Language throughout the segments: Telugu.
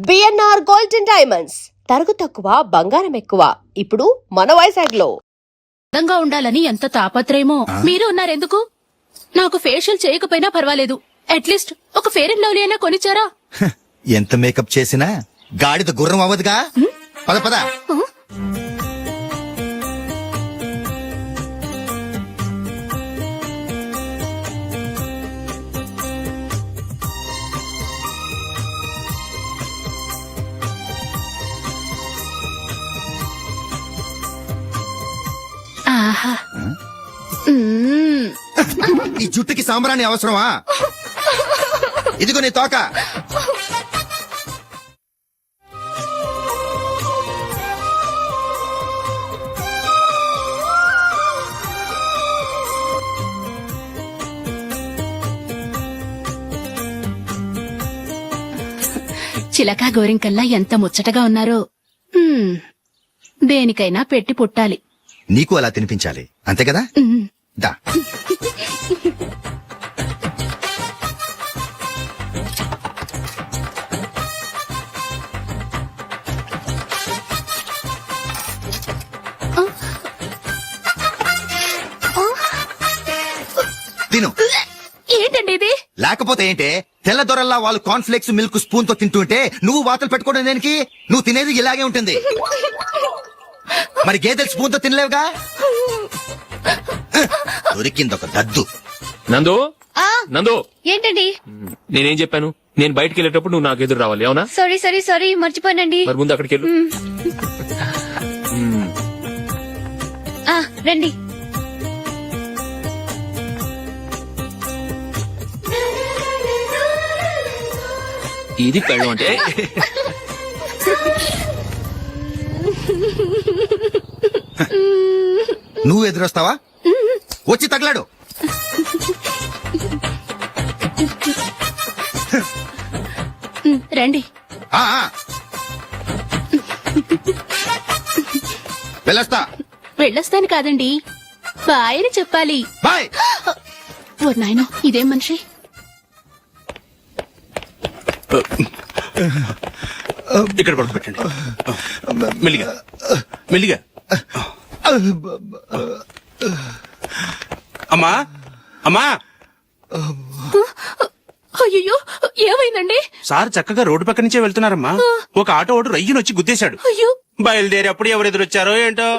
బిఎన్ఆర్ గోల్డెన్ డైమండ్స్ తరుగు తక్కువ బంగారం ఎక్కువ. ఇప్పుడు మన వైజాగ్ లో అందంగా ఉండాలని ఎంత తాపత్రయమో. మీరు ఉన్నారెందుకు? నాకు ఫేషియల్ చేయకపోయినా పర్వాలేదు, అట్లీస్ట్ ఒక ఫేర్ అండ్ లవ్లీ అయినా కొనిచ్చారా? ఎంత మేకప్ చేసినా గాడిద గుర్రం అవ్వదుగా. పద పద. ఆహా, ఈ జుట్టుకి సాంబ్రాణి అవసరమా? ఇదిగో నీ తోక. చిలకా గోరింకల్లా ఎంత ముచ్చటగా ఉన్నారో. దేనికైనా పెట్టి పుట్టాలి. నీకు అలా తినిపించాలి, అంతే కదా? దా. తిను. ఏంటండి ఇది? లేకపోతే ఏంటే, తెల్ల దొరల్లా వాళ్ళు కార్న్ఫ్లేక్స్ మిల్క్ స్పూన్ తో తింటుంటే నువ్వు వాతలు పెట్టుకోవడం దేనికి? నువ్వు తినేది ఇలాగే ఉంటుంది. మరి గేదెలు స్పూన్ తో తినలేవుగా. దొరికిందొక దద్దు. నందు, నందు, ఏంటండి? నేనేం చెప్పాను? నేను బయటికి వెళ్ళేటప్పుడు నువ్వు నాకు ఎదురు రావాలి, అవునా? సారీ మర్చిపోయానండి. మరి ముందు అక్కడికి వెళ్ళు. రండి. ఇది పెళ్ళం అంటే. నువ్వు ఎదురొస్తావా? వచ్చి తగలాడు. రండి. వెళ్ళొస్తా. వెళ్ళొస్తాను కాదండి, బాయ్ అని చెప్పాలి. బాయ్. ఓ నాయనో, ఇదేం మనిషి? ఇక్కడ పడుకోబెట్టండి. మెల్లిగా మెల్లిగా. అమ్మా అమ్మా. అయ్యో, ఏమైందండి? సార్ చక్కగా రోడ్డు పక్క నుంచే వెళ్తున్నారమ్మా. ఒక ఆటో ఓడు రయ్యనొచ్చి గుద్దేశాడు. అయ్యో. బయలుదేరి అప్పుడు ఎవరెదురొచ్చారో ఏంటో.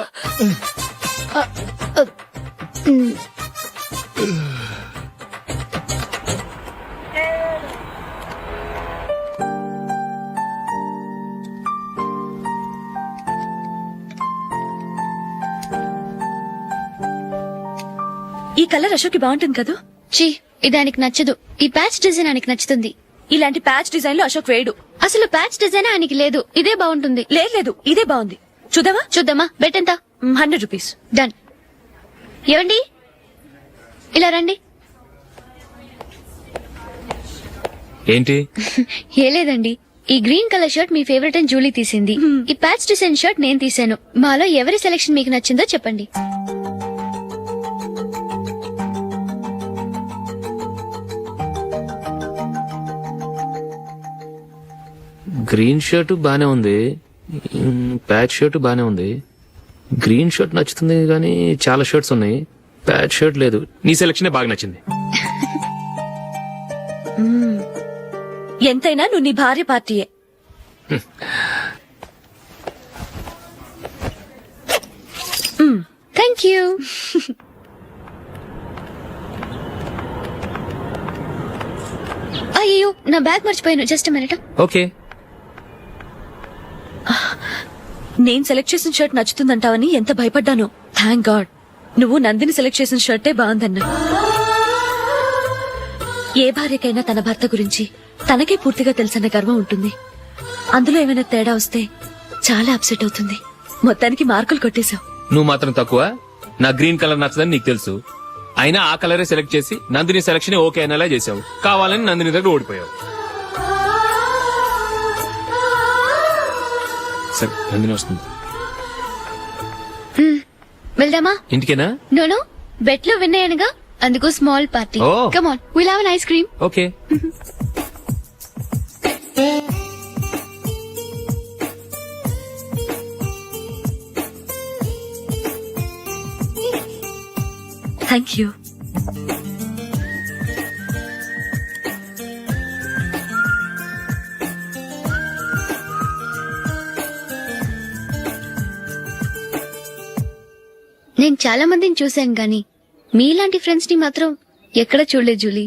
ఈ కలర్ అశోక్ బాగుంటుంది కదా? చీ, ఇదానికి నచ్చదు. ఈ ప్యాచ్ డిజైన్ ఆయనకి నచ్చుతుంది. ఇలాంటి ప్యాచ్ డిజైన్ లో అశోక్ వేయడు. అసలు ప్యాచ్ డిజైన్ ఆయనకి లేదు. ఇదే బాగుంటుంది. లేదు, ఇదే బాగుంది. చూద్దామా? బెట్ ఎంత? 100 రూపీస్. డన్. ఏవండి, ఇలా రండి. ఏంటి? ఏ లేదండి, ఈ గ్రీన్ కలర్ షర్ట్ మీ ఫేవరెట్ అని జూలీ తీసింది. ఈ ప్యాచ్ డిజైన్ షర్ట్ నేను తీసాను. మాలో ఎవరి సెలెక్షన్ మీకు నచ్చిందో చెప్పండి. గ్రీన్ షర్ట్ బానే ఉంది, ప్యాచ్ షర్ట్ బానే ఉంది. గ్రీన్ షర్ట్ నచ్చుతుంది కానీ చాలా షర్ట్స్ ఉన్నాయి, ప్యాచ్ షర్ట్ లేదు. నీ సెలెక్షనే బాగా నచ్చింది. ఎంతైనా నువ్వు నీ భార్య పార్టీయే. Thank you. అయ్యో, నా బ్యాగ్ మర్చిపోయాను. Just minute. ఓకే. నేను సెలెక్ట్ చేసిన షర్ట్ నచ్చుతుందంటావని ఎంత భయపడ్డాను. థ్యాంక్ గాడ్ నువ్వు నందిని సెలెక్ట్ చేసిన షర్టే బాగుందన్నా. ఏ భార్యకైనా తన భర్త గురించి తనకే పూర్తిగా తెలుసన్న గర్వం ఉంటుంది. అందులో ఏమైనా తేడా వస్తే చాలా అప్సెట్ అవుతుంది. మొత్తానికి మార్కులు కొట్టేశావు. నువ్వు మాత్రం తక్కువ. నా గ్రీన్ కలర్ నచ్చదని నీకు తెలుసు, అయినా ఆ కలరే సెలెక్ట్ చేసి నందిని సెలెక్షన్ ఓకే అనేలా చేసావు. కావాలని నందిని దగ్గర ఓడిపోయావు. సరే, నందిని వస్తుంది. వెళ్దామా? ఇంటికేనా? నో, బెట్ లో విన్ అయ్యానుగా, అందుకు small party. Come on, will have an ice cream. Okay. Thank you. నేను చాలా మందిని చూశాను గాని మీలాంటి ఫ్రెండ్స్ ని మాత్రం ఎక్కడ చూడలేదు జూలీ.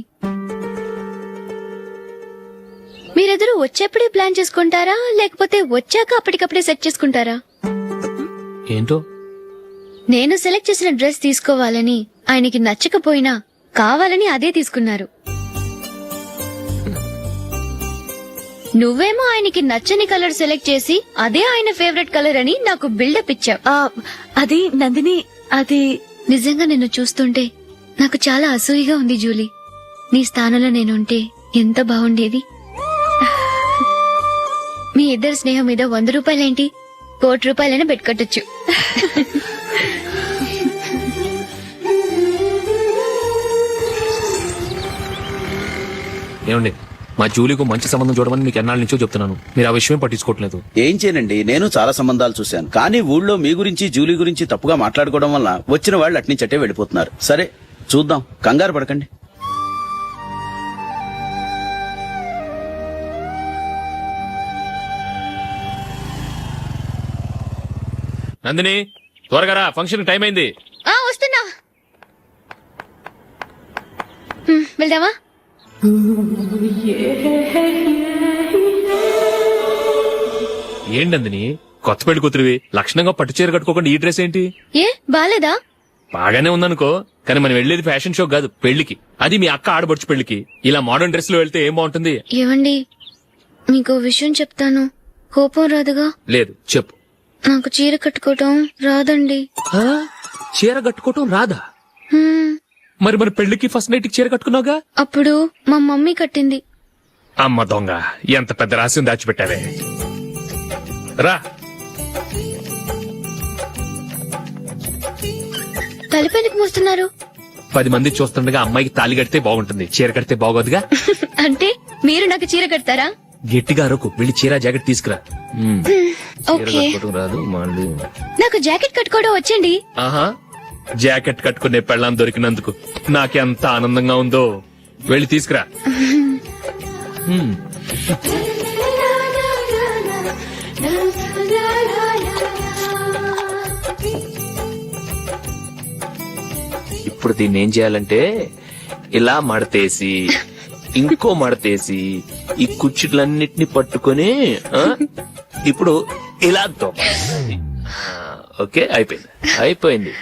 మీరెదరూ వచ్చేప్పుడే ప్లాన్ చేసుకుంటారా లేకపోతే వచ్చాక అప్పటికప్పుడే సెట్ చేసుకుంటారా? ఏంటో నేను సెలెక్ట్ చేసిన డ్రెస్ తీసుకోవాలని ఆయనకి నచ్చకపోయినా కావాలని అదే తీసుకున్నారు. నువ్వేమో ఆయనకి నచ్చని కలర్ సెలెక్ట్ చేసి అదే ఆయన ఫేవరెట్ కలర్ అని నాకు బిల్డప్ ఇచ్చావు. అది నందిని, అది నిజంగా నిన్ను చూస్తుంటే నాకు చాలా అసూయగా ఉంది జూలీ. నీ స్థానంలో నేనుంటే ఎంత బాగుండేది. మీ ఇద్దరి స్నేహం మీద 100 రూపాయలేంటి, 1 కోటి రూపాయలైనా పెట్టుకట్టొచ్చు. ఏమండి, మా జూలీకు మంచి సంబంధం చూడమని మీకు ఎన్నాళ్ళ నుంచో చెప్తున్నాను, మీరు ఆ విషయం పట్టించుకోవట్లేదు. ఏం చేయనండి, నేను చాలా సంబంధాలు చూశాను. కానీ ఊళ్ళో మీ గురించి జూలీ గురించి తప్పుగా మాట్లాడుకోవడం వల్ల వచ్చిన వాళ్ళు అట్నుంచటే వెళ్ళిపోతున్నారు. సరే చూద్దాం, కంగారు పడకండి. నందిని, త్వరగా రా, ఫంక్షన్ టైం అయింది. వస్తున్నా. వెళ్దామా? ఏంటి నందిని, కొత్త పెళ్లి కూతురివి, లక్షణంగా పట్టు చీర కట్టుకోకుండా ఈ డ్రెస్ ఏంటి? ఏ బాలేదా? బాగానే ఉందనుకో, కానీ మనం వెళ్లేది ఫ్యాషన్ షో కాదు, పెళ్లికి. అది మీ అక్క ఆడబడుచు పెళ్లికి. ఇలా మోడర్న్ డ్రెస్ లో వెళ్తే ఏం బాగుంటుంది? ఏవండి, మీకు విషయం చెప్తాను, కోపం రాదుగా? లేదు, చెప్పు. నాకు చీర కట్టుకోవటం రాదండి. ఆ? చీర కట్టుకోవటం రాదా? హ్మ్, మరి మన పెళ్లికి ఫస్ట్ నైట్ చీర కట్టుకున్నావుగా? అప్పుడు మా మమ్మీ కట్టింది. అమ్మ దొంగ, ఎంత పెద్ద రహస్యం దాచిపెట్టావే. రా. తలపెందుకు మోస్తున్నారు? 10 మంది చూస్తుండగా అమ్మాయికి తాళి కడితే బాగుంటుంది, చీర కడితే బాగోదుగా. అంటే మీరు నాకు చీర కడతారా? గట్టిగా అరకు, వెళ్ళి చీర జాకెట్ తీసుకురా. చీర ఓకే. కట్టుకోవటం రాదు మళ్ళీ. నాకు జాకెట్ కట్టుకోవడం వచ్చండి. ఆహా, జాకెట్ కట్టుకునే పెళ్ళాం దొరికినందుకు నాకెంత ఆనందంగా ఉందో. వెళ్ళి తీసుకురా. హ్మ్. ఇప్పుడు దీన్ని ఏం చేయాలంటే, ఇలా మడతేసి ఇంకో మడతేసి ఈ కుర్చీలన్నిటిని పట్టుకొని ఇప్పుడు ఇలా దొక్కాలి. ఓకే, అయిపోయింది అయిపోయింది.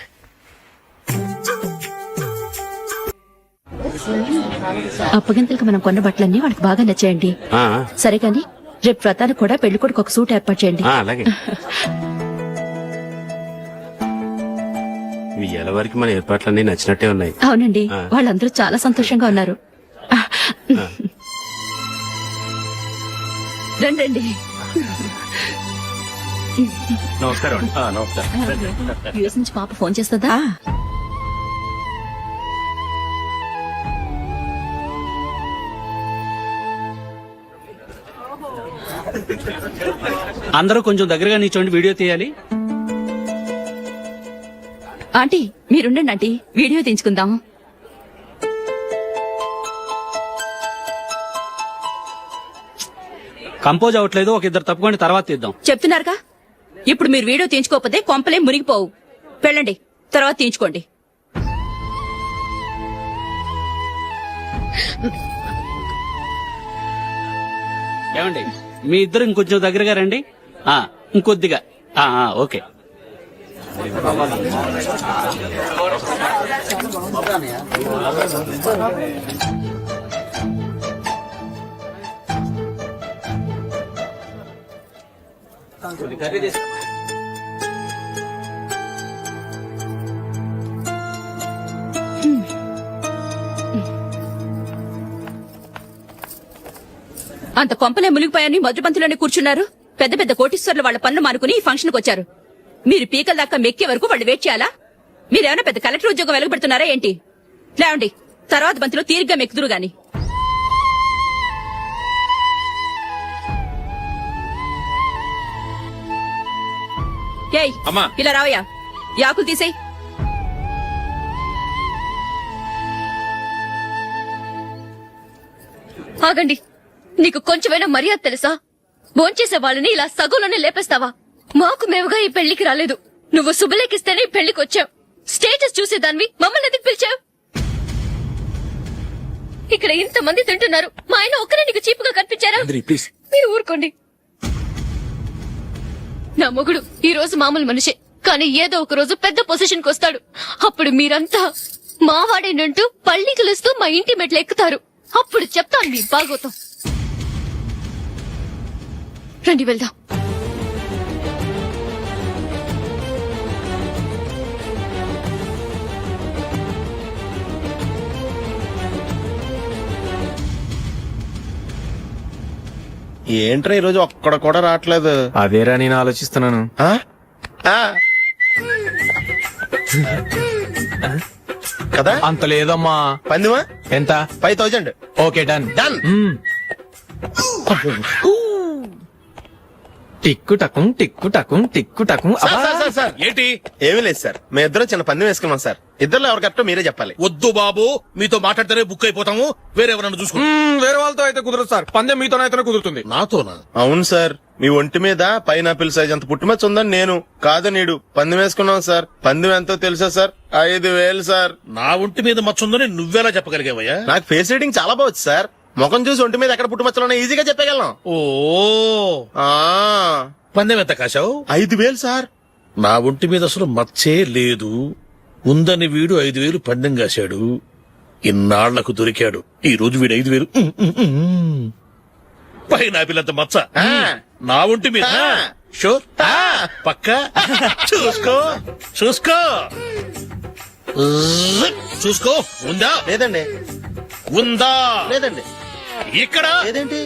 అప్పగింతలకు మనం కొన్న బట్టలన్నీ వాళ్ళకి బాగా నచ్చాయండి. సరే కానీ రేపు వ్రతానికి కూడా పెళ్లి కొడుకు ఒక సూట్ ఏర్పాటు చేయండి. అలాగే. ఇవాళ వరకు మన ఏర్పాట్లన్నీ నచ్చినట్టే ఉన్నాయి. అవునండి, వాళ్ళందరూ చాలా సంతోషంగా ఉన్నారు. రండి. నమస్కారం. నమస్కారం. యూఎస్ నుంచి పాప ఫోన్ చేస్తుందా? అందరూ కొంచెం దగ్గరగా నిల్చోండి, వీడియో తీయాలి. ఆంటీ మీరుండండి ఆంటీ, వీడియో తీయించుకుందాం. కంపోజ్ అవ్వట్లేదు, ఒక ఇద్దరు తప్పుకొని తర్వాత తీద్దాం. చెప్తున్నారుగా, ఇప్పుడు మీరు వీడియో తీయించుకోకపోతే కొంపలే మునిగిపోవు. వెళ్ళండి, తర్వాత తీయించుకోండి. ఏమండి, మీ ఇద్దరు ఇంకొంచెం దగ్గరగా రండి. ఇంకొద్దిగా. ఓకే. అంత కొంపలే మునిగిపోయాని మొదటి పంతిలోనే కూర్చున్నారు. పెద్ద పెద్ద కోటీశ్వర్లు వాళ్ళ పనులు మానుకుని ఈ ఫంక్షన్ కు వచ్చారు. మీరు పీకల దాకా మెక్కే వరకు వాళ్ళు వెయిట్ చేయాలా? మీరేమైనా పెద్ద కలెక్టర్ ఉద్యోగం వెలగబెడుతున్నారా ఏంటి? లేవండి, తర్వాత బంతిలో తీరిగ్గా మెక్కుదురు గాని. ఏయ్, ఇలా రావయ్యా, యాకులు తీసేయ్. ఆగండి, నీకు కొంచెమైనా మర్యాద తెలుసా? భోంచేసే వాళ్ళని ఇలా సగంలోనే లేపేస్తావా? మాకు మేముగా ఈ పెళ్లికి రాలేదు. నువ్వు శుభలేఖిస్తేనే ఈ పెళ్లికి వచ్చావు. స్టేటస్ చూసేదాన్ని మమ్మల్ని ఎందుకు పిలిచావు? ఇక్కడ ఇంతమంది తింటున్నారు, మా ఆయన ఒక్కరే నీకు చీపుగా కనిపించారా? ప్లీజ్. మీరు ఊరుకోండి. నా మొగుడు ఈ రోజు మామూలు మనిషే, కానీ ఏదో ఒక రోజు పెద్ద పొజిషన్ కి వస్తాడు. అప్పుడు మీరంతా మావాడేనంటూ పళ్ళి కలుస్తూ మా ఇంటి మెట్లు ఎక్కుతారు. అప్పుడు చెప్తాను మీ బాగోతం. రండి వెళ్దాం. ఏంట్రా ఈరోజు ఒక్కడ కూడా రావట్లేదు. అదేరా నేను ఆలోచిస్తున్నాను. ఆ? ఆ. కదా అంత లేదమ్మా. పందిమా ఎంత? 5000. Okay done. డన్. టిక్కు టకుం టిక్కు టకుం టిక్కు టకుం. సార్ ఏంటి? ఏమీ లేదు సార్, మేము ఇద్దరు చిన్న పందెం వేసుకున్నాం సార్. ఇద్దరు ఎవరు కరెక్టో మీరే చెప్పాలి. వద్దు బాబు, మీతో మాట్లాడితేనే బుక్ అయిపోతాము. వేరెవరన్నా చూసుకుంటాం. వేరే వాళ్ళతో అయితే కుదరదు సార్, పందెం మీతోనైతేనే కుదురుతుంది. నాతోనా? అవును సార్, మీ ఒంటి మీద పైనాపిల్ సైజ్ అంత పుట్టుమచ్చ ఉందని నేను కాదు నీడు పందెం వేసుకున్నాం సార్. పందెం ఎంతో తెలుసా సార్? 5000 సార్. నా ఒంటి మీద మచ్చుందని నువ్వెలా చెప్పగలిగావయ్యా? నాకు ఫేస్ రీడింగ్ చాలా బాగుంది సార్. ముఖం చూసి ఒంటి మీద ఎక్కడ పుట్టుమచ్చలో ఈజీగా చెప్పగలం. ఓ, పందెం ఎంత కాశావు? 5000 సార్. నా ఒంటి మీద అసలు మచ్చే లేదు. ఉందని వీడు 5000 పందెం కాశాడు. ఇన్నాళ్లకు దొరికాడు. ఈ రోజు వీడు 5000. పైన పిల్లంత మచ్చ నా ఒంటి మీద. షూర్? పక్క చూసుకో చూసుకో చూసుకో. ఉందా? లేదండి. ఉందా? లేదండి. ఇక్కడ లేదేంటి?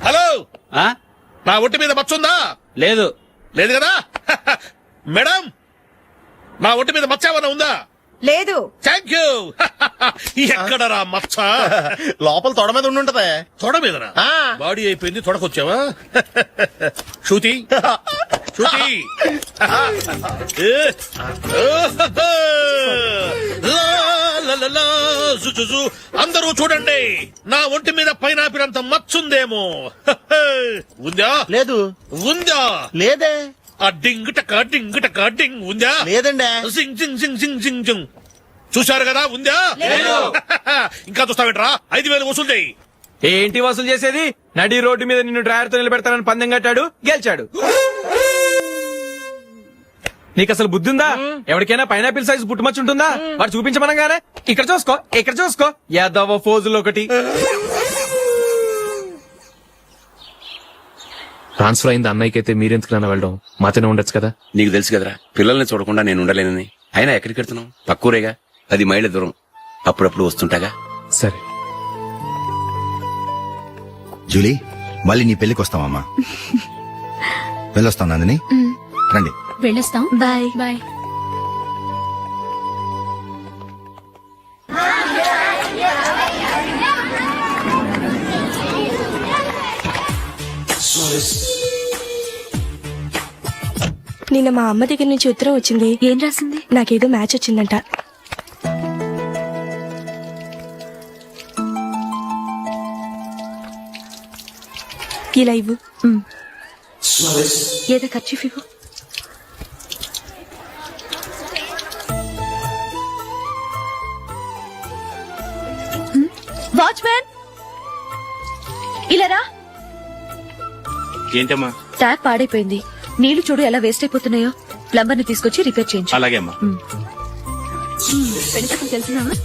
హలో, నా ఒంటి మీద మచ్చ ఉందా? లేదు. లేదు కదా? మేడం, నా ఒంటి మీద మచ్చ ఏమన్నా ఉందా? లేదు. Thank you. ఎక్కడరా మచ్చ? లోపల తొడ మీద ఉండుంటదే. తొడ మీదనా? ఆ. బాడీ అయిపోయింది, తొడకొచ్చావా? శృతి శృతి. ఏ. లా, లా, లా, లా, జు, జు, జు. అందరూ చూడండి, నా ఒంటి మీద పైనాపిల్ అంత మచ్చుందేమో. ఉందా? లేదు. ఉందా? లేదే. ఆ డింగ్ టక డింగ్ టక డింగ్ ఉందా? లేదండి. సింగ్ సింగ్ సింగ్ సింగ్ సింగ్ సింగ్. చూశారు కదా? ఉందా? ఇంకా చూస్తావేంట్రా? 5000 వసూలు చేయి. ఏంటి వసూలు చేసేది? నడి రోడ్డు మీద నిన్ను డ్రైవర్ తో నిలబెడతానని పందెం కట్టాడు, గెలిచాడు. నీకు అసలు బుద్ధి ఉందా? ఎవరికైనా పైనాపిల్ సైజ్ పుట్టుమచ్చు ఉంటుందా? వాడు చూపించమనగానే ఇక్కడ చూసుకో ఇక్కడ చూసుకో యాదవ ఫోజులు ఒకటి. ట్రాన్స్ఫర్ అయింది అన్నయ్యకి అయితే మీరెందుకు నాన్న వెళ్ళడం? మాతోనే ఉండొచ్చు కదా. నీకు తెలుసు కదరా, పిల్లల్ని చూడకుండా నేను ఉండలేనని. అయినా ఎక్కడికి వెళ్తున్నావు? పక్కూరేగా, 10 మైళ్ళ దూరం. అప్పుడప్పుడు వస్తుంటాగా. సరే. జూలీ, మళ్ళీ నీ పెళ్లికి వస్తామమ్మా. వెళ్ళొస్తాం నందిని. రండి. వెళ్ళొస్తాం. బాయ్. బాయ్. నిన్న మా అమ్మ దగ్గర నుంచి ఉత్తరం వచ్చింది. ఏం రాసింది? నాకేదో మ్యాచ్ వచ్చిందంట. ఇలా ఇవ్వు. ఏదో ఖర్చు ఇవ్వు. వాచ్మ్యాన్, ఇలా రా. ఏంటమ్మా? ట్యాప్ పాడైపోయింది. నీళ్లు చూడు ఎలా వేస్ట్ అయిపోతున్నాయో. ప్లంబర్ ని తీసుకొచ్చి రిపేర్ చేయించు. అలాగే అమ్మా.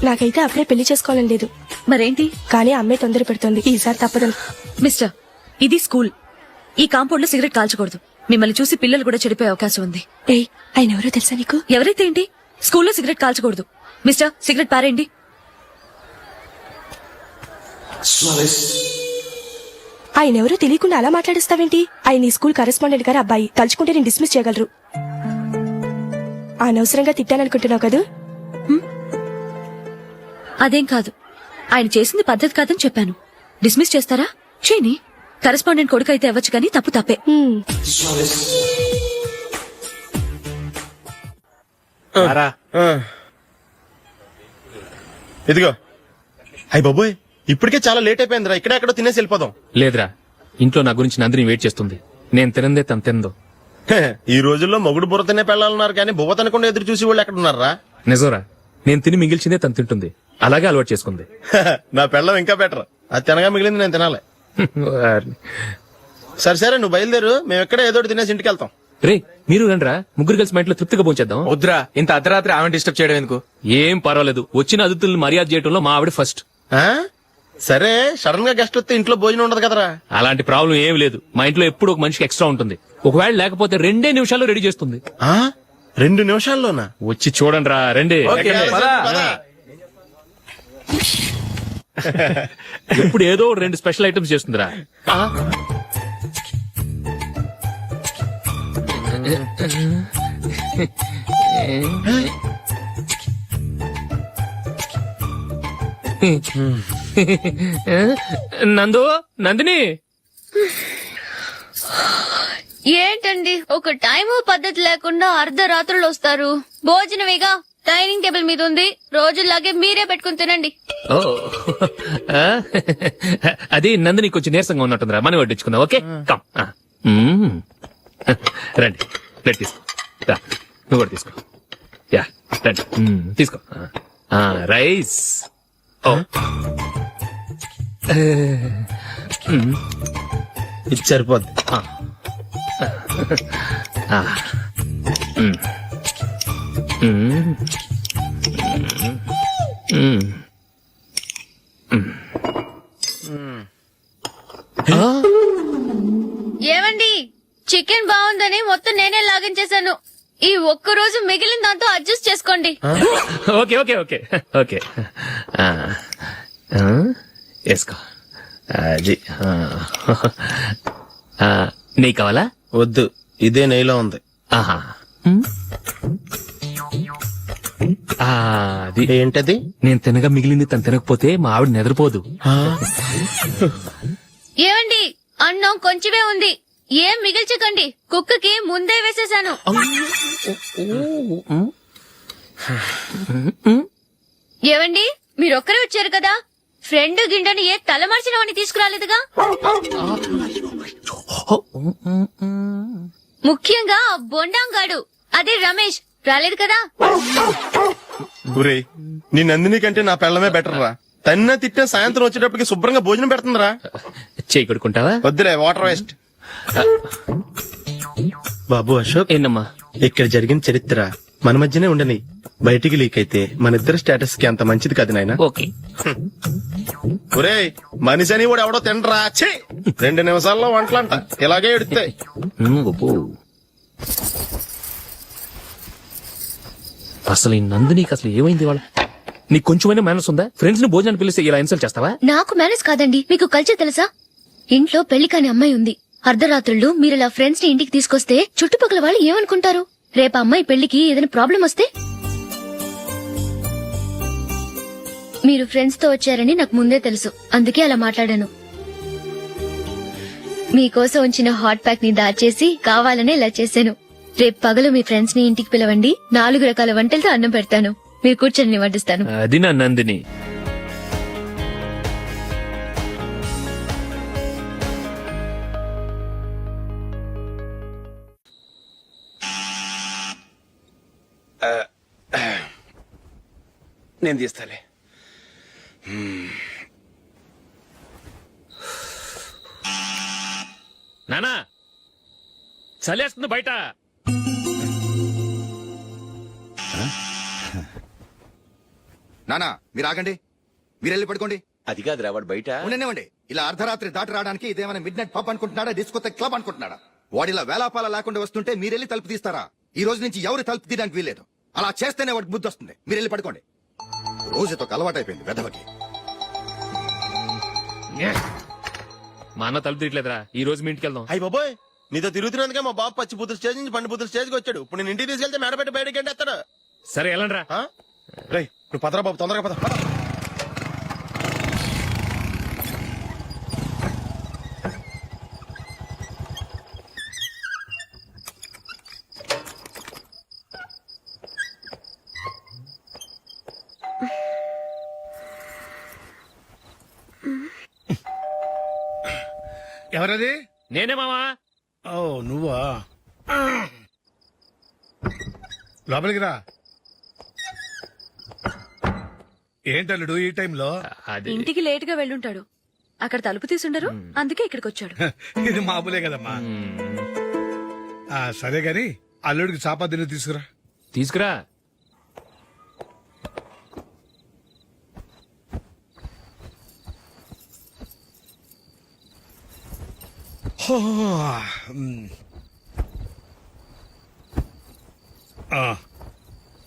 నాకైతే అప్పుడే పెళ్లి చేసుకోవాలని లేదు. మరేంటి? కానీ అమ్మే తొందర పెడుతోంది. ఈసారి తప్పదని. మిస్టర్, ఇది స్కూల్. ఈ కాంపౌండ్ లో సిగరెట్ కాల్చకూడదు. మిమ్మల్ని చూసి పిల్లలు కూడా చెడిపోయే అవకాశం ఉంది. ఏయ్, ఆయన ఎవరో తెలుసా నీకు? ఎవరైతే ఏంటి, స్కూల్లో సిగరెట్ కాల్చకూడదు. మిస్టర్, సిగరెట్ పారేయండి. ఆయన ఎవరో తెలియకుండా అలా మాట్లాడిస్తావేంటి? ఆయన ఈ స్కూల్ కరెస్పాండెంట్ గారు అబ్బాయి. తలుచుకుంటే నేను డిస్మిస్ చేయగలరు. అనవసరంగా తిట్టాననుకుంటున్నావు కదా? అదేం కాదు, ఆయన చేసింది పద్ధతి కాదని చెప్పాను. డిస్మిస్ చేస్తారా? చేయని. కరెస్పాండెంట్ కొడుకు అయితే అవ్వచ్చు కానీ తప్పు తప్పే. ఇదిగో అయ్యి బాబోయ్ ఇప్పటికే చాలా లేట్ అయిపోయిందిరా ఇక్కడే ఎక్కడో తినేసి వెళ్ళిపోదాం. లేదురా, ఇంట్లో నా గురించి నందిని వెయిట్ చేస్తుంది. నేను తినందే తను తిందో. హే, ఈ రోజుల్లో మొగుడు బుర్ర తినే పెళ్ళాలన్నారు కానీ బువ్వ తినకుండా ఎదురు చూసి వాళ్ళు ఎక్కడ ఉన్నారా? నిజంరా, నేను తిని మిగిల్చిందే తను తింటుంది. అలాగే అలవాటు చేసుకుంది. నా పెళ్ళం ఇంకా బెటర్. అది తినగా మిగిలింది నేను తినాలి. సరే సరే నువ్వు బయలుదేరు, మేము ఎక్కడ ఏదో ఒకటి తినేసి ఇంటికి వెళ్తాం. రే, మీరు రండిరా, ముగ్గురు కలిసి మా ఇంట్లో తృప్తిగా పోంచేద్దాం. వద్దురా, ఇంత అర్ధరాత్రి ఆమె డిస్టర్బ్ చేయడం ఎందుకు? ఏం పర్వాలేదు, వచ్చిన అతిథులను మర్యాద చేయడంలో మా ఆవిడ ఫస్ట్. ఆ? సరే సడన్ గా గెస్ట్ వస్తే ఇంట్లో భోజనం ఉండదు కదరా? అలాంటి ప్రాబ్లం ఏం లేదు. మా ఇంట్లో ఎప్పుడు ఒక మనిషికి ఎక్స్ట్రా ఉంటుంది. ఒకవేళ లేకపోతే 2 నిమిషాల్లో రెడీ చేస్తుంది. ఆ? 2 నిమిషాల్లోనా? వచ్చి చూడండి రా, రండి. ఓకే, పద. ఎప్పుడు ఏదో 2 స్పెషల్ ఐటమ్స్ చేస్తుందిరా. నందు, నందిని, ఏంటండి ఒక టైము పద్ధతి లేకుండా అర్ధరాత్రులు వస్తారు? భోజనమేగా డైనింగ్ టేబుల్ మీద ఉంది, రోజుల్లాగే మీరే పెట్టుకుని తినండి. ఓ, అది నందిని కొంచెం నీరసంగా ఉన్నట్టుందిరా, మనం వడ్డించుకుందాం. Okay, come. రండి, ప్లేట్ తీసుకో. రా, నువ్వు కూడా తీసుకో. యా, రండి, తీసుకో. రైస్. ఓ, ఇది సరిపోద్ది. ఏమండి, చికెన్ బాగుందని మొత్తం నేనే లాగించేశాను. ఈ ఒక్క రోజు మిగిలిన దాంతో అడ్జస్ట్ చేసుకోండి. ఓకే ఓకే ఓకే ఓకే, వేసుకో. అది నెయ్యి కావాలా? వద్దు, ఇదే నెయ్యిలో ఉంది. ఆహా, అది ఏంటది? నేను తినగా మిగిలింది తను తినకపోతే మా ఆవిడ నిద్రపోదు. ఏమండి, అన్నం కొంచెమే ఉంది, ఏం మిగిల్చకండి. కుక్కకి ముందే వేసేశాను. ఏవండి, మీరొక్కరే వచ్చారు కదా, ఫ్రెండ్ గిండెని ఏ తలమార్చిన వాడిని తీసుకురాలేదుగా? ముఖ్యంగా ఆ బొండాంగాడు, అదే రమేష్, రాలేదు కదా? ఒరే, నీ నందిని కంటే నా పెళ్ళమే బెటర్ రా. తన్న తిట్టిన సాయంత్రం వచ్చేటప్పటికి శుభ్రంగా భోజనం పెడుతుందిరా. చేయి కొడుకుంటావా? వద్దులే, వాటర్ వేస్ట్. బాబు అశోక్, ఏంటమ్మా? ఇక్కడ జరిగిన చరిత్ర మన మధ్యనే ఉండని, బయటికి లీక్ అయితే మన ఇద్దరు స్టేటస్ కి అంత మంచిది కాదు నాయన. ఓకే. ఒరే, మనిషి అని కూడా ఎవడో తినరా. 2 నిమిషాల్లో వంటలంట, ఇలాగే ఎడుతాయి. అసలు ఈ నందినికి అసలు ఏమైంది? వాళ్ళ నీకు కొంచెమైనా మేనస్ ఉందా? ఫ్రెండ్స్ ని భోజనాన్ని పిలిస్తే ఇలా ఇన్సల్ట్ చేస్తావా? నాకు మేనేజ్ కాదండి, మీకు కల్చర్ తెలుసా? ఇంట్లో పెళ్లి కాని అమ్మాయి ఉంది. అర్ధరాత్రుళ్ళు మీరిలా ఫ్రెండ్స్ ని ఇంటికి తీసుకొస్తే చుట్టుపక్కల వాళ్ళు ఏమనుకుంటారు? రేపు అమ్మాయి పెళ్లికి ఏదైనా ప్రాబ్లం వస్తే? మీరు ఫ్రెండ్స్ తో వచ్చారని నాకు ముందే తెలుసు, అందుకే అలా మాట్లాడాను. మీకోసం ఉంచిన హాట్ ప్యాక్ ని దాచేసి కావాలనే ఇలా చేశాను. రేపు పగలు మీ ఫ్రెండ్స్ ని ఇంటికి పిలవండి, 4 రకాల వంటలతో అన్నం పెడతాను. మీరు కూర్చొని వడ్డిస్తాను. అది నా నందిని. నేను తీస్తాలే. నానా, చలేస్తుంది బయట. నానా, మీరు ఆగండి, మీరు వెళ్ళి పడుకోండి. అది కాదురా, వాడు బయట. ఉండనివ్వండి. ఇలా అర్ధరాత్రి దాటి రావడానికి ఇదేమైనా మిడ్ నైట్ పబ్ అనుకుంటున్నాడా, డిస్కోతే క్లబ్ అనుకుంటున్నాడా? వాడిలా వేలాపాల లేకుండా వస్తుంటే మీరెళ్ళి తలుపు తీస్తారా? ఈ రోజు నుంచి ఎవరు తలుపు తీయడానికి వీల్లేదు. అలా చేస్తేనే వాడికి బుద్ధి వస్తుంది. మీరు వెళ్ళి పడుకోండి. రోజుతో అలవాటైపోయింది వెధవకి. మా అన్న తలుపు తీయట్లేదురా, ఈ రోజు మీ ఇంటికి వెళ్దాం. అయ్యి బాబోయ్, నీతో తిరుగుతున్నందుకే మా బాబు పచ్చి బుద్ధుల స్టేజ్ నుంచి పండు బుద్ధుల స్టేజ్కి వచ్చాడు. ఇప్పుడు నేను ఇంటికి తీసుకెళ్తే మేడపెట్టి బయటకి ఎండేస్తాడు. సరే వెళ్ళండి రా. రేయ్, నువ్వు పదరా బాబు, తొందరగా పద. ఎవరది? నేనే మావా. ఓ నువ్వా? లోపలికి రా. ఏంటల్లుడు ఈ టైంలో? అది ఇంటికి లేట్ గా వెళ్ళుంటాడు. అక్కడ తలుపు తీసుండరు, అందుకే ఇక్కడికి వచ్చాడు. ఇది మామూలే కదమ్మా. సరే గాని అల్లుడికి చాపాదిని తీసుకురా. తీసుకురా.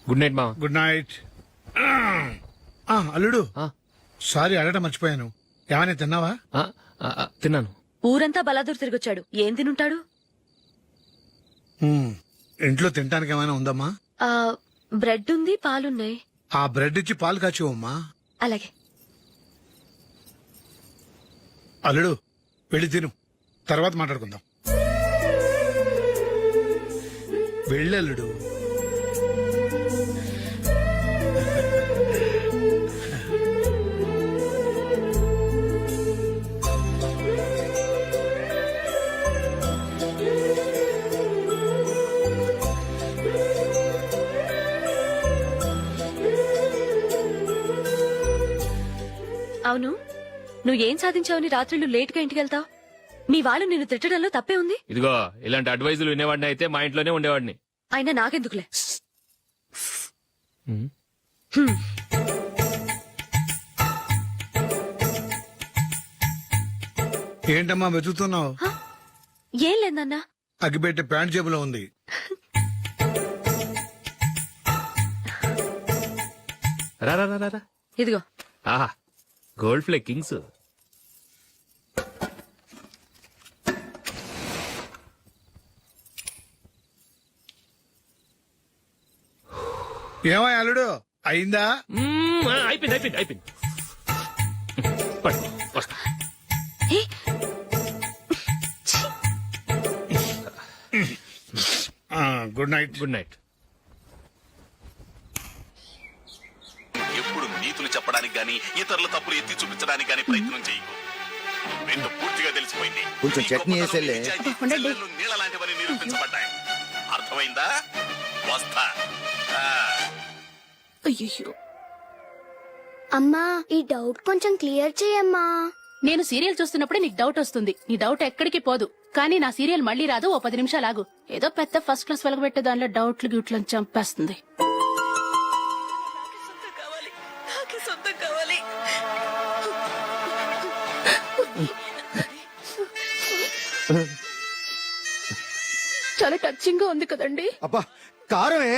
గుడ్ నైట్ మావా. Good night. అల్లుడు సారీ అడగటం మర్చిపోయాను. ఏమైనా తిన్నావా? తిన్నాను. ఊరంతా బలాదూర్ తిరిగొచ్చాడు, ఏం తినుంటాడు? ఇంట్లో తినడానికి ఏమైనా ఉందమ్మా? ఆ, బ్రెడ్ ఉంది, పాలున్నాయి. ఆ బ్రెడ్ ఇచ్చి పాలు కాచివమ్మా. అలాగే. అల్లుడు వెళ్ళి తిను, తర్వాత మాట్లాడుకుందాం. వెళ్ళల్లుడు. అవును, నువ్వేం సాధించావని రాత్రులు లేట్ గా ఇంటికి వెళ్తావు? మీ వాళ్ళు నిన్ను తిట్టడంలో తప్పే ఉంది. ఇదిగో ఇలాంటి అడ్వైజులు వినేవాడిని అయితే మా ఇంట్లోనే ఉండేవాడిని. అయినా నాకెందుకులే. ఏంటమ్మా వెతుకుతున్నావు? ఏం లేదన్నా. అగ్గిపెట్టే ప్యాంట్ జేబులో ఉంది. రా రా రా రా. ఇదిగో. ఆహా, గోల్డ్ ఫ్లే కింగ్స్. ఏమై అల్లుడు అయిందా? అయిపోయింది అయిపోయింది అయిపోయింది. పడుకో, వస్తా. Good night. Good night. ఎప్పుడు నీతులు చెప్పడానికి గాని ఇతరుల తప్పులు ఎత్తి చూపించడానికి గాని ప్రయత్నం చేయకు. రెండు పూర్తిగా తెలిసిపోయింది. కొంచెం చట్నీ వేసేలే. నీళ్ళ లాంటివని నిరూపించబడ్డాయి. అర్థమైందా? వస్తా. అయ్యో, అమ్మా ఈ డౌట్ కొంచెం క్లియర్ చేయమ్మా. నేను సీరియల్ చూస్తున్నప్పుడే నీకు డౌట్ వస్తుంది. నీ డౌట్ ఎక్కడికి పోదు. కానీ నా సీరియల్ మళ్ళీ రాదు. ఓ 10 నిమిషాలు ఆగు. ఏదో పెద్ద ఫస్ట్ క్లాస్ వెలగబెట్టే దానిలో డౌట్లు గ్యూట్లను చంపేస్తుంది. చాలా టచింగ్ గా ఉంది కదండి. అబ్బా కారమే.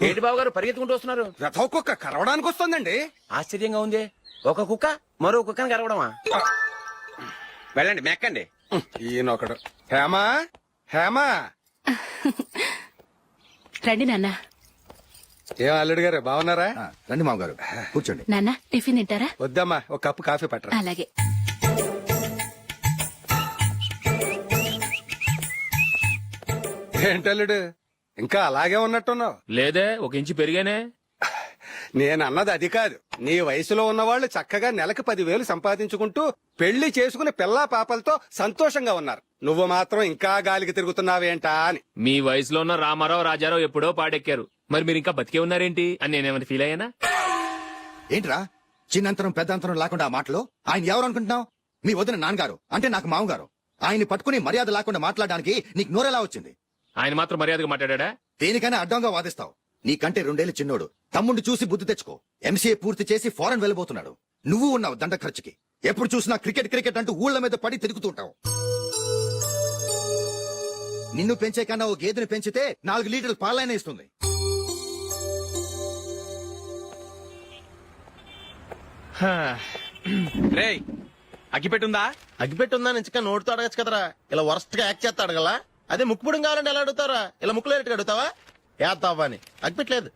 ఏంటి బాబు గారు పరిగెత్తుకుంటూ వస్తున్నారు? రథం కుక్క కరవడానికి వస్తుందండి. ఆశ్చర్యంగా ఉంది. ఒక కుక్క మరో కుక్కని కరవడమా? వెళ్ళండి మెక్కండి. ఈయనొకడు. హేమా హేమా. రండి నాన్న. ఏం అల్లుడు గారు బాగున్నారా? రండి మామగారు కూర్చోండి. నాన్న టిఫిన్ తింటారా? వద్దమ్మా, ఒక కప్పు కాఫీ పట్టరా. అలాగే. ఏంటల్లుడు ఇంకా అలాగే ఉన్నట్టున్నావు? లేదే, 1 ఇంచు పెరిగానే. నేను అన్నది అది కాదు. నీ వయసులో ఉన్నవాళ్ళు చక్కగా నెలకు 10,000 సంపాదించుకుంటూ పెళ్లి చేసుకుని పిల్లా పాపలతో సంతోషంగా ఉన్నారు. నువ్వు మాత్రం ఇంకా గాలికి తిరుగుతున్నావేంటా అని. మీ వయసులో ఉన్న రామారావు రాజారావు ఎప్పుడో పాడెక్కారు. మరి మీరు ఇంకా బతికే ఉన్నారేంటి అని నేనేమైనా ఫీల్ అయ్యానా? ఏంట్రా చిన్నంతరం పెద్దంతరం లేకుండా ఆ మాటలు? ఆయన ఎవరు అనుకుంటున్నావు? మీ వదిన నాన్నగారు, అంటే నాకు మామగారు. ఆయన్ని పట్టుకుని మర్యాద లేకుండా మాట్లాడడానికి నీకు నోరెలా వచ్చింది? ఆయన మాత్రం మర్యాదగా మాట్లాడా? దేనికైనా అడ్డంగా వాదిస్తావు. నీకంటే 2 ఏళ్లు చిన్నోడు. తమ్ముడు చూసి బుద్ధి తెచ్చుకో. ఎంసీఏ పూర్తి చేసి ఫారెన్ వెళ్ళబోతున్నాడు. నువ్వు ఉన్నావు దండ ఖర్చుకి. ఎప్పుడు చూసినా క్రికెట్ క్రికెట్ అంటూ ఊళ్ళ మీద పడి తిరుగుతుంటావు. నిన్ను పెంచే కన్నా ఓ గేదెని పెంచితే 4 లీటర్లు పాలైనా ఇస్తుంది. రేయ్ అగ్గిపెట్టుందా? అగ్గిపెట్టుందా నుంచి నోటితో అడగచ్చు కదరా. ఇలా వరస్ట్ గా యాక్ట్ చేస్తా అడగలా? అదే ముక్కుపుడం కావాలంటే ఎలా అడుగుతారా? ఇలా ముక్కులు అడుగుతావా? ఏత్తావా అని అగ్గిపెట్టలేదు.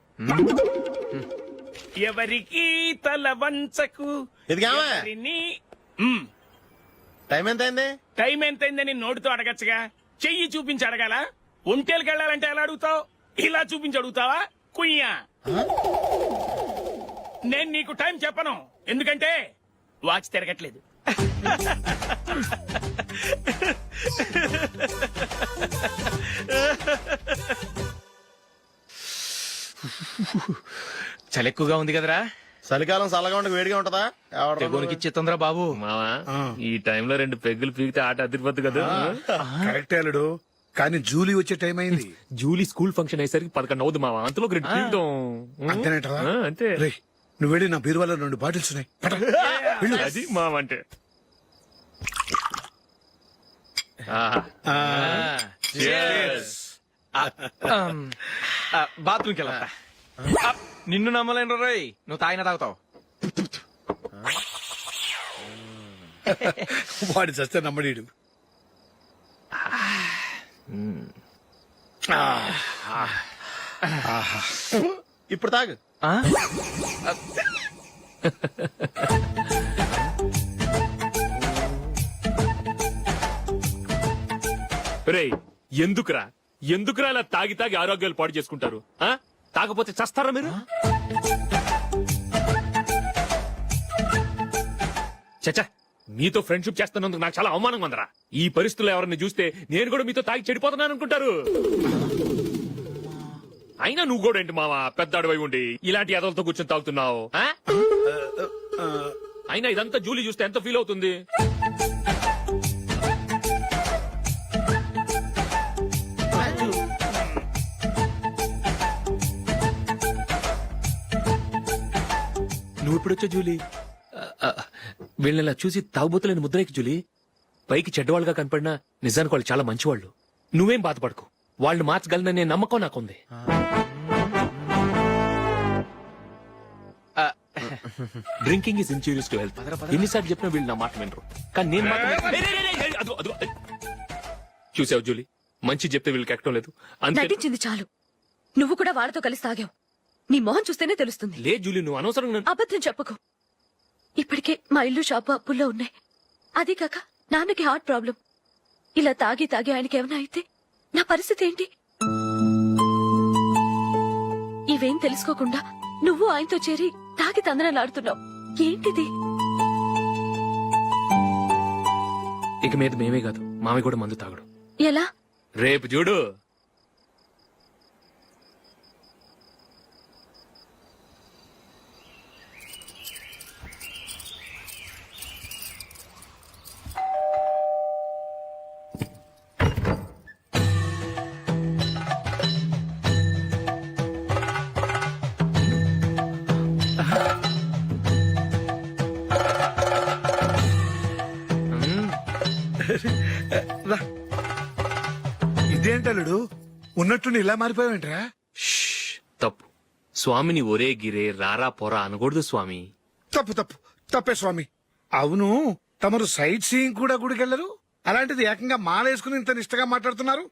ఎవరికి తల వంచకు. ఇది కావా? టైం ఎంత అయింది? టైం ఎంతైందని నోటితో అడగచ్చుగా, చెయ్యి చూపించి అడగాల? ఒంటేలకు వెళ్ళాలంటే ఎలా అడుగుతావు? ఇలా చూపించి అడుగుతావా? కుయ్యా. నేను నీకు టైం చెప్పను, ఎందుకంటే వాచ్ తిరగట్లేదు. చలి ఎక్కువగా ఉంది కదరా? చలికాలం చల్లగా ఉండక వేడిగా ఉంటదా? ఎవరు తెగోనికి ఇచ్చేతుందిరా బాబు. మావా ఈ టైంలో 2 పెగ్గులు పీకితే ఆట అదిరిపోద్దు కదా. కరెక్ట్ అల్లుడు, కానీ జూలీ వచ్చే టైం అయింది. జూలీ స్కూల్ ఫంక్షన్ అయ్యేసరికి 11 అవుతుంది మావా. అంతలో 2 పీకుతాం. అంతేనేటరా? అంతే. రేయ్, నువ్వు వెళ్ళి నా బీరువాలో 2 బాటిల్స్ ఉన్నాయి. పట. వెళ్ళు. అది మావ అంటే. బాత్రూమ్కి వెళ్ళా. నిన్ను నమ్మలేను రోయ్, నువ్వు తాగినా తాగుతావు. వాడి చస్తే నమ్మడీడు. ఇప్పుడు తాగు. రేయ్, ఎందుకురా ఇలా తాగి తాగి ఆరోగ్యాలు పాడు చేసుకుంటారు? తాగపోతే చస్తారా మీరు? చచ్చా, మీతో ఫ్రెండ్షిప్ చేస్తున్నందుకు నాకు చాలా అవమానంగా ఉందరా. ఈ పరిస్థితుల్లో ఎవరిని చూస్తే నేను కూడా మీతో తాగి చెడిపోతున్నాను అనుకుంటారు. అయినా నువ్వు కూడా ఏంటి మావా, పెద్ద అడవై ఉండి ఇలాంటి ఎదలతో కూర్చొని తాగుతున్నావు? అయినా ఇదంతా జూలీ చూస్తే ఎంత ఫీల్ అవుతుంది? నువ్వు ఇప్పుడొచ్చా జూలీ? వీళ్ళని చూసి తాగుబోతులేని ముద్రేకి జూలీ. పైకి చెడ్డవాళ్ళుగా కనపడినా నిజానికి వాళ్ళు చాలా మంచివాళ్ళు. నువ్వేం బాధపడకు, వాళ్ళు మార్చగలననే నమ్మకం నాకుంది. Drinking is injurious to health. ఎన్నిసార్లు చెప్పినా వీళ్ళు నా మాట వినరు. కానీ నేను మాత్రం చూసావు జూలీ, మంచి చెప్తే వీళ్ళకి ఎక్కడం లేదు. అంతే. నటించింది చాలు. నువ్వు కూడా వాళ్ళతో కలిసి తాగావు. నీ మొహం చూస్తేనే తెలుస్తుంది. లే జూలీ, నువ్వు అనవసరంగా అబద్ధం చెప్పకు. ఇప్పటికే మా ఇల్లు షాపు అప్పుల్లో ఉన్నాయి. అదీ కాక నాన్నకి హార్ట్ ప్రాబ్లం. ఇలా తాగి తాగి ఆయనకి ఏమైనా అయితే నా పరిస్థితి ఏంటి? ఇవేం తెలుసుకోకుండా నువ్వు ఆయనతో చేరి తాగి తందనాలాడుతున్నావు. ఏంటిది? ఇక మీద మేమే కాదు, మామి కూడా మందు తాగడు. ఎలా? రేపు చూడు. ఇదేంటల్లుడు, ఉన్నట్టుండి ఇలా మారిపోయావేంట్రా? తప్పు. స్వామిని ఒరే గిరే రారా పోరా అనకూడదు స్వామి. తప్పే స్వామి. అవును, తమరు సైట్ సీయింగ్ కూడా గుడికెళ్లరు. అలాంటిది ఏకంగా మాలేసుకుని ఇంత నిష్టగా మాట్లాడుతున్నారు.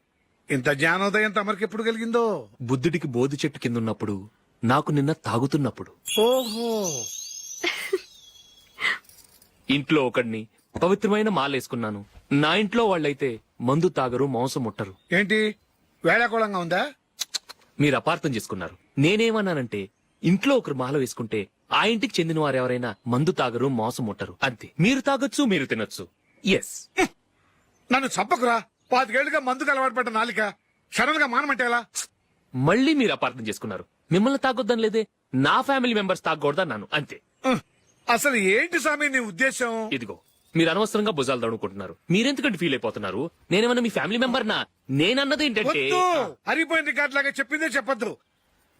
ఇంత జ్ఞానోదయం తమరికి ఎప్పుడు కలిగిందో? బుద్ధుడికి బోధి చెట్టు కింద ఉన్నప్పుడు, నాకు నిన్న తాగుతున్నప్పుడు. ఓహో. ఇంట్లో ఒకడిని పవిత్రమైన మాలేసుకున్నాను. నా ఇంట్లో వాళ్ళైతే మందు తాగరు, మాంసం ముట్టరు. ఏంటి వేళాకోళంగా ఉందా? మీరు అపార్థం చేసుకున్నారు. నేనేమన్నానంటే, ఇంట్లో ఒకరు మాల వేసుకుంటే ఆ ఇంటికి చెందిన వారు ఎవరైనా మందు తాగరు, మాంసం ముట్టరు, అంతే. మీరు తాగొచ్చు, మీరు తినొచ్చు. ఎస్. నన్ను చంపకురా. 25 ఏళ్లుగా మందుకు అలవాటు పడ్డ నాలిక సడన్ గా మానమంటే ఎలా? మళ్ళీ మీరు అపార్థం చేసుకున్నారు. మిమ్మల్ని తాగొద్దని లేదే, నా ఫ్యామిలీ మెంబర్స్ తాగకూడదన్నాను, అంతే. అసలు ఏంటి స్వామి నీ ఉద్దేశం? ఇదిగో, మీరు అనవసరంగా భుజాలు దడుకుంటున్నారు. మీరెందుకంటే ఫీల్ అయిపోతున్నారు? నేనేమన్నా మీ ఫ్యామిలీ మెంబర్ నా? నేనన్నది ఏంటంటే, హరిపోయిన రికార్డ్ లాగా చెప్పిందే చెప్పొద్దు.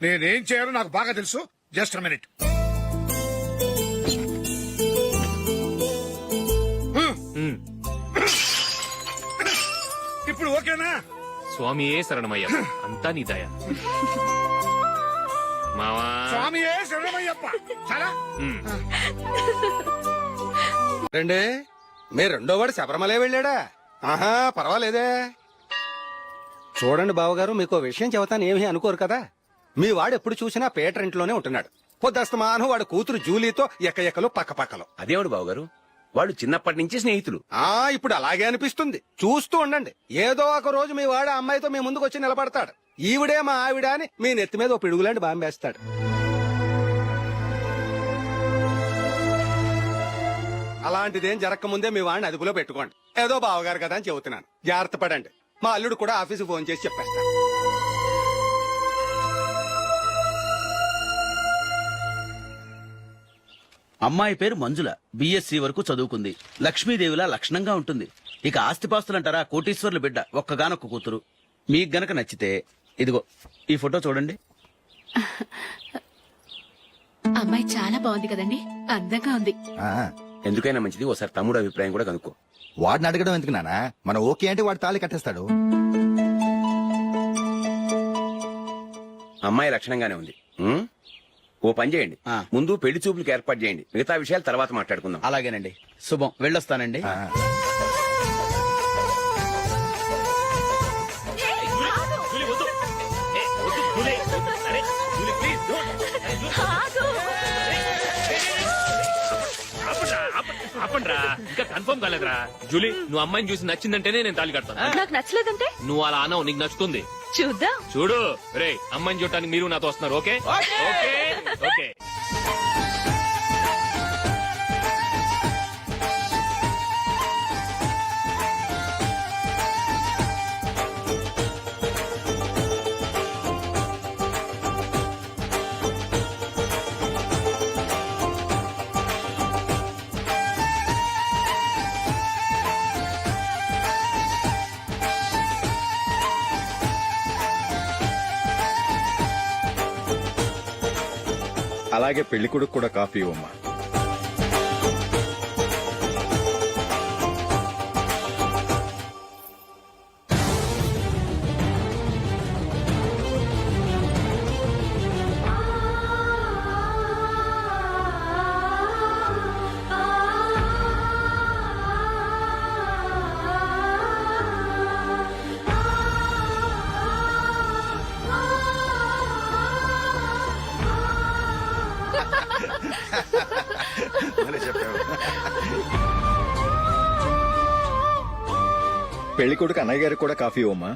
నేనేం చేయాలో నాకు బాగా తెలుసు. Just minute. ఇప్పుడు ఓకేనా? స్వామియే శరణమయ్యప్ప, అంతా నీ దయ. మావా, స్వామియే శరణమయ్యప్ప. చాలా రండి. మీ రెండో వాడు శబరిమలే వెళ్ళాడా? ఆహా, పర్వాలేదే. చూడండి బావగారు, మీకు విషయం చెబుతాను, ఏమీ అనుకోరు కదా. మీ వాడు ఎప్పుడు చూసినా పేటర్ ఇంట్లోనే ఉంటున్నాడు. పొద్దస్తమానం వాడు కూతురు జూలీతో ఎక్కలు పక్కపక్కలు. అదేవాడు బావగారు, వాళ్ళు చిన్నప్పటి నుంచి స్నేహితులు. ఇప్పుడు అలాగే అనిపిస్తుంది. చూస్తూ ఉండండి, ఏదో ఒక రోజు మీ వాడు అమ్మాయితో మీ ముందుకు వచ్చి నిలబడతాడు. ఈవిడే మా ఆవిడ అని మీ నెత్తి మీద ఓ పిడుగులాంటి బాంబేస్తాడు. అలాంటిదేం జరగకముందే మీ వాడిని అదుపులో పెట్టుకోండి. ఏదో బావగారు కదా అని చెబుతున్నాను. జాగ్రత్త పడండి. మా అల్లుడు కూడా ఆఫీసు ఫోన్ చేసి చెప్పేస్తాను. అమ్మాయి పేరు మంజుల, బిఎస్సి వరకు చదువుకుంది. లక్ష్మీదేవిలా లక్షణంగా ఉంటుంది. ఇక ఆస్తిపాస్తులంటారా, కోటీశ్వర్ల బిడ్డ, ఒక్కగానొక్క కూతురు. మీకు గనక నచ్చితే ఇదిగో ఈ ఫోటో చూడండి. అమ్మాయి చాలా బాగుంది కదండి, అందంగా ఉంది. ఆ, ఎందుకైనా మంచిది ఒకసారి తమ్ముడు అభిప్రాయం కూడా కనుక్కో. వాడిని అడగడం ఎందుకు నానా? మనం ఓకే అంటే వాడు తాళి కట్టేస్తాడు. అమ్మాయి లక్షణంగానే ఉంది. ఓ పని చేయండి, ఆ. ముందు పెళ్లి చూపులకు ఏర్పాటు చేయండి. మిగతా విషయాలు తర్వాత మాట్లాడుకుందాం. అలాగేనండి. శుభం, వెళ్ళొస్తానండి. ఆ, జూలీ, వద్దు. ఏ, వద్దు, జూలీ. అరే, జూలీ, ప్లీజ్, don't. ఆపండ్రా, ఇంకా కన్ఫర్మ్ కాలేదురా. జూలీ, నువ్వు అమ్మాయిని చూసి నచ్చిందంటేనే నేను తాళి కడతాను. నాకు నచ్చలేదంటే నువ్వు అలా అనవు, నీకు నచ్చుతుంది. చూద్దాం. చూడు రే, అమ్మాయిని చూడటానికి మీరు నాతో వస్తున్నారు. Okay okay okay. అలాగే పెళ్లి కొడుకు కూడా కాఫీ ఇవ్వమ్మా. భలే చెప్పావు. పెళ్లి కొడుకు అన్నయ్య గారికి కూడా కాఫీ ఇవ్వమ్మా.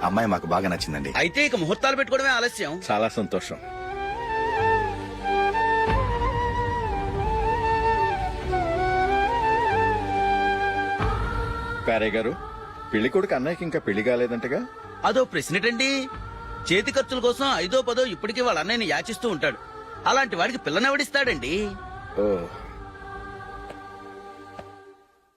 అమ్మాయి మాకు బాగా నచ్చిందండి. అయితే ఇక ముహూర్తాలు పెట్టుకోవడమే ఆలస్యం. చాలా సంతోషం. పేరయ్య గారు, పెళ్లి కొడుకు అన్నయ్యకి ఇంకా పెళ్లి కాలేదంటగా? అదో ప్రశ్నటండి. చేతి ఖర్చుల కోసం 5దో 10దో ఇప్పటికీ వాళ్ళ అన్నయ్యని యాచిస్తూ ఉంటాడు. అలాంటి వాడికి పిల్లనెవడిస్తాడండి? ఓ,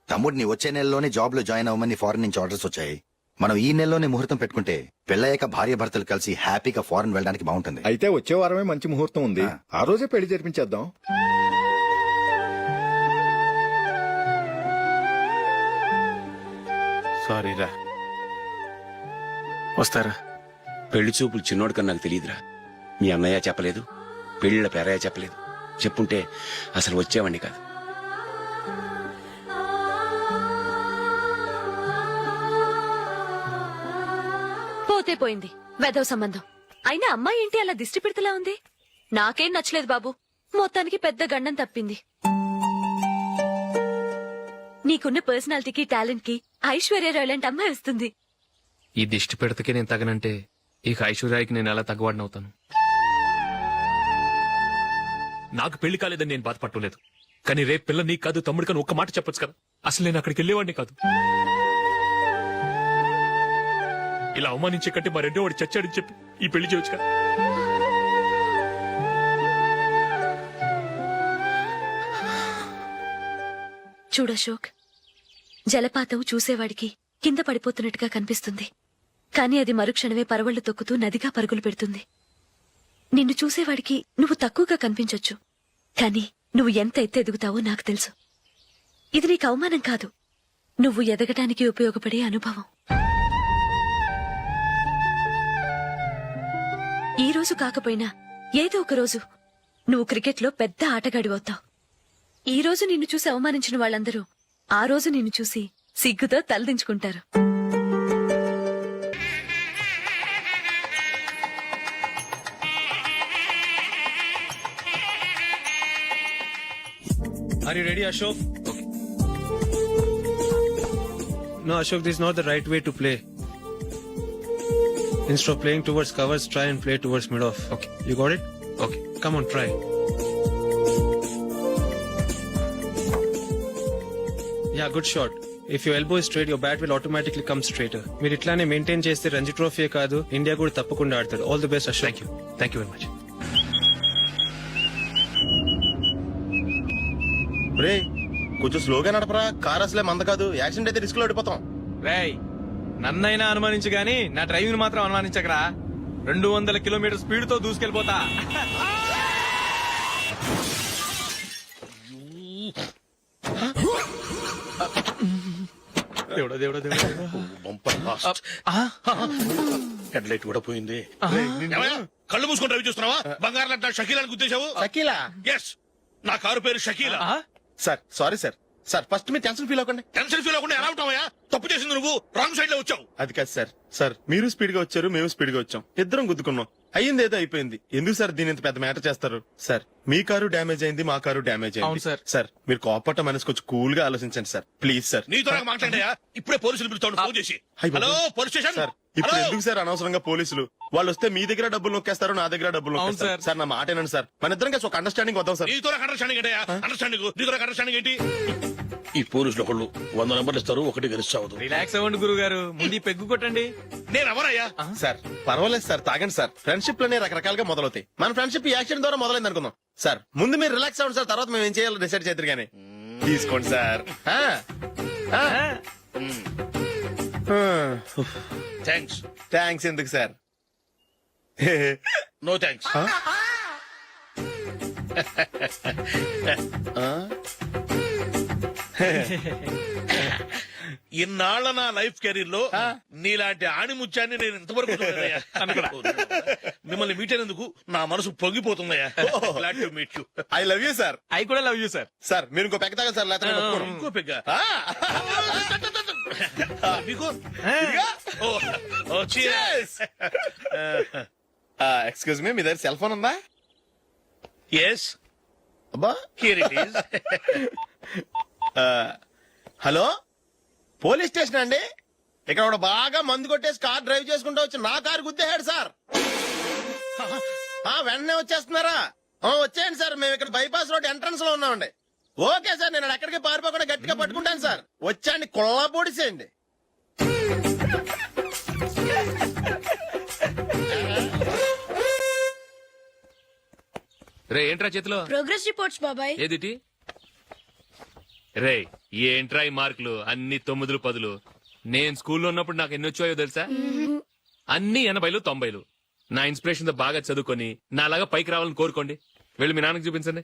తమ్ముడిని వచ్చే నెలలోనే జాబ్ లో జాయిన్ అవ్వమని ఫారెన్ నుంచి ఆర్డర్స్ వచ్చాయి. మనం ఈ నెలలోనే ముహూర్తం పెట్టుకుంటే పెళ్ళయ్యాక భార్య భర్తలు కలిసి హ్యాపీగా ఫారెన్ వెళ్ళడానికి బాగుంటుంది. అయితే వచ్చే వారమే మంచి ముహూర్తం ఉంది. ఆ రోజే పెళ్లి జరిపించేద్దాం. సారీరా, వస్తారా? పెళ్లి చూపులు చిన్నోడు కన్నా నాకు తెలియదురా. మీ అన్నయ్య చెప్పలేదు, పెళ్లిళ్ళ పేరయ్య చెప్పలేదు. చెప్పుంటే అసలు వచ్చేవాడిని కాదు. పోతే పోయింది వెధవ సంబంధం. అయినా అమ్మాయి ఏంటి అలా దిష్టి పెడతలా ఉంది? నాకేం నచ్చలేదు బాబు. మొత్తానికి పెద్ద గండం తప్పింది. నీకున్న పర్సనాలిటీకి టాలెంట్ కి ఐశ్వర్యరాయ్ లాంటి అమ్మాయి వస్తుంది. ఈ దిష్టి పెడతకే నేను తగనంటే ఇక ఐశ్వర్యానికి నేను ఎలా తగ్గవాడినవుతాను? నాకు పెళ్లి కాలేదని నేను బాధపడలేదు, కానీ రేపు పిల్ల నీకు కాదు తమ్ముడు కానీ ఒక్క మాట చెప్పొచ్చు కదా. అసలు నేను అక్కడికి వెళ్ళేవాడిని కాదు. ఇలా అవమానించే కంటే మా రెండో వాడు చచ్చాడని చెప్పి ఈ పెళ్లి చేయొచ్చు కదా. చూడశోక్, జలపాతం చూసేవాడికి కింద పడిపోతున్నట్టుగా కనిపిస్తుంది. కాని అది మరుక్షణమే పరవళ్లు తొక్కుతూ నదిగా పరుగులు పెడుతుంది. నిన్ను చూసేవాడికి నువ్వు తక్కువగా కనిపించొచ్చు, కాని నువ్వు ఎంత ఎత్తు ఎదుగుతావో నాకు తెలుసు. ఇది నీకు అవమానం కాదు, నువ్వు ఎదగటానికి ఉపయోగపడే అనుభవం. ఈ రోజు కాకపోయినా ఏదో ఒక రోజు నువ్వు క్రికెట్లో పెద్ద ఆటగాడివవుతావు. ఈ రోజు నిన్ను చూసి అవమానించిన వాళ్ళందరూ ఆ రోజు నిన్ను చూసి సిగ్గుతో తలదించుకుంటారు. Ready Ashok? No, Ashok, this is not the right way to play. Instead of playing towards covers, try and play towards mid-off. Okay. You got it? Okay Come on, try. Yeah, good shot. If your elbow is straight, your bat will automatically come straighter. మీరు ఇట్లానే మెయింటైన్ చేస్తే రంజీ ట్రోఫీ కాదు ఇండియా కూడా తప్పకుండా ఆడతాడు. All the best Ashok. Thank you very much. రే కొంచెం స్లోగా నడపరా, కార్ అసలే మంద కాదు, యాక్సిడెంట్ అయితే రిస్క్ లో ఓడిపోతాం. రేయ్ నన్నైనా అనుమానించు గాని నా డ్రైవింగ్ మాత్రం అనుమానించకరా. 200 కిలోమీటర్ స్పీడ్ తో దూసుకెళ్ళిపోతా. దేవుడా దేవుడా దేవుడా. హెడ్ లైట్ కూడా పోయింది. కళ్ళు మూసుకొని రవి చూస్తున్నావా? బంగారం లాంటి షకీలాని గుర్తించావు? షకీలా? ఎస్, నా కారు పేరు Shakeela. Sir sorry sir. Sir first మీరు టెన్షన్ ఫీల్ అవ్వకండి. టెన్షన్ ఫీల్ అవ్వకుండా ఎలా ఉంటావయ్యా? తప్పు చేసింది నువ్వు, రాంగ్ సైడ్ లో వచ్చావు. అది కాదు సార్. సార్ మీరు స్పీడ్ గా వచ్చారు, మేము స్పీడ్ గా వచ్చాం, ఇద్దరం గుద్దుకున్నాం. అయ్యింది ఏదో అయిపోయింది. ఎందుకు సార్ దీని ఇంత పెద్ద మ్యాటర్ చేస్తారు? సార్ మీ కారు డ్యామేజ్ అయింది, మా కారు డ్యామేజ్ అవును అయింది. సార్. సార్ మీరు కోపట్ట మనసు కొంచెం కూల్ గా ఆలోచించండి సార్, ప్లీజ్ సార్. నీతో నాకు మాట్లాడాయా? ఇప్పుడే పోలీసులు పిలుస్తాడు, ఫోన్ చేసి. అయ్ బాబోయ్. Hello police station. సార్ ఇప్పుడు హలో? ఎందుకు సార్ అనవసరంగా పోలీసులు? వాళ్ళు వస్తే మీ దగ్గర డబ్బులు నొక్కేస్తారు, నా దగ్గర డబ్బులు అవును నొక్కేస్తారు. సార్. సార్ నా మాట ఏనండి సార్, మన ఇద్దరం కలిసి ఒక అండర్స్టాండింగ్ వద్దాం సార్. నీతో నాకు అండర్స్టాండింగ్ ఏంటయ్యా? అండర్స్టాండింగ్ నీతో నాకు అండర్స్టాండింగ్ ఏంటి? ఈ పోలీసులు ఒకళ్ళు 100 నెంబర్లు ఇస్తారు, ఒకటి గెలిచావదు. రిలాక్స్ అవ్వండి గురువు గారు, ముందు ఈ పెగ్గు కొట్టండి. నేను ఎవరయ్యా? సార్ పర్వాలేదు సార్, తాగండి సార్. ఫ్రెండ్షిప్ లోనే రకరకాలుగా మొదలవుతాయి. మన ఫ్రెండ్షిప్ ఈ యాక్సిడెంట్ ద్వారా మొదలైంది అనుకుందాం. సార్ ముందు మీరు రిలాక్స్ అవ్వండి సార్, తర్వాత మేము ఏం చేయాలో డిసైడ్ చేద్దరు గానీ. తీసుకోండి సార్. థ్యాంక్స్. థ్యాంక్స్ ఎందుకు సార్? No thanks. ఇన్నాళ్ల నా లైఫ్ కెరీర్ లో నీలాంటి ఆణిముత్యాన్ని నేను ఇంతవరకు చూడలేదయ్యా. మిమ్మల్ని మీట్ అయినందుకు నా మనసు పొంగిపోతుందయ్యా. Glad to meet you. I love you sir. I కూడా లవ్ యూ సార్. సార్ మీరు ఇంకో పెక్క తాగండి సార్, లేకపోతే నేను ఒప్పుకోను. ఇంకో పెగ్గ. మీకు ఎక్స్క్యూజ్ మీ, మీ దగ్గర సెల్ ఫోన్ ఉందా? ఎస్, అబ్బా here it is. Hello police station అండి. ఇక్కడ ఒకడు బాగా మందు కొట్టేసి కార్ డ్రైవ్ చేసుకుంటూ వచ్చి నా కారు గుద్దేశాడు సార్. వెంటనే వచ్చేస్తున్నారా? వచ్చేయండి సార్, మేము ఇక్కడ బైపాస్ రోడ్ ఎంట్రన్స్ లో ఉన్నామండి. ఓకే సార్, నేను ఎక్కడికి పారిపోకుండా గట్టిగా పట్టుకుంటాను సార్. వచ్చాండి, కుళ్ళ పొడిసేయండి. రే ఏంట్రా చేతిలో? ప్రోగ్రెస్ రిపోర్ట్స్ బాబాయ్. ఏదిటి? రే ఏంట్రా ఈ మార్కులు అన్ని 9, 10? నేను స్కూల్లో ఉన్నప్పుడు నాకు ఎన్ని వచ్చాయో తెలుసా? అన్ని 80, 90. నా ఇన్స్పిరేషన్ తో బాగా చదువుకొని నాలాగా పైకి రావాలని కోరుకోండి. వెళ్ళి మీ నాన్నకి చూపించండి.